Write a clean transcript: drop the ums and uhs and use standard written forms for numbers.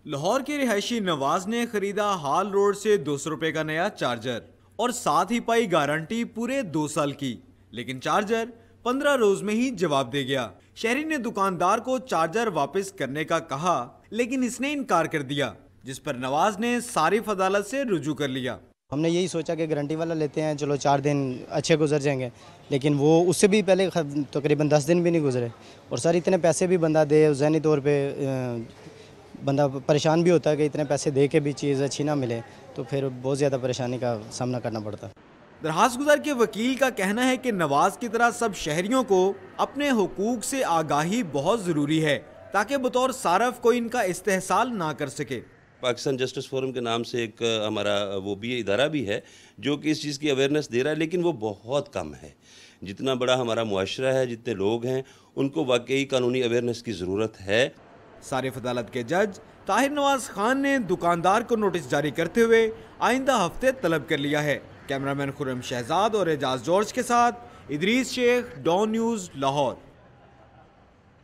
لاہور کے رہائشی نواز نے خریدا ہال روڈ سے 200 روپے کا نیا چارجر اور ساتھ ہی پائی گارنٹی پورے 2 سال کی، لیکن چارجر 15 روز میں ہی جواب دے گیا۔ شہری نے دکاندار کو چارجر واپس کرنے کا کہا لیکن اس نے انکار کر دیا، جس پر نواز نے صارف عدالت سے رجوع کر لیا۔ ہم نے یہی سوچا کہ گارنٹی والا لیتے ہیں، چلو 4 دن اچھے گزر جائیں گے، لیکن وہ اس سے بھی پہلے تقریباً 10 دن بھی نہیں گزرے، اور سر اتنے پیسے بھی بندہ دے، ذہنی طور پہ بندہ پریشان بھی ہوتا ہے کہ اتنے پیسے دے کے بھی چیز اچھی نہ ملے، تو پھر بہت زیادہ پریشانی کا سامنا کرنا پڑتا ہے۔ درخواست گزار کے وکیل کا کہنا ہے کہ نواز کی طرح سب شہریوں کو اپنے حقوق سے آگاہی بہت ضروری ہے تاکہ بطور صارف کوئی ان کا استحصال نہ کر سکے۔ پاکستان جسٹس فورم کے نام سے ایک ہمارا وہ بھی ادارہ بھی ہے جو کہ اس چیز کی اویئرنیس دے رہا ہے، لیکن وہ بہت کم ہے۔ جتنا بڑا ہمارا معاشرہ ہے، جتنے لوگ ہیں، ان کو واقعی قانونی اویئرنیس کی ضرورت ہے۔ صارف عدالت کے جج طاہر نواز خان نے دکاندار کو نوٹس جاری کرتے ہوئے آئندہ ہفتے طلب کر لیا ہے۔ کیمرامین خرم شہزاد اور اعجاز جارج کے ساتھ ادریس شیخ، ڈان نیوز، لاہور۔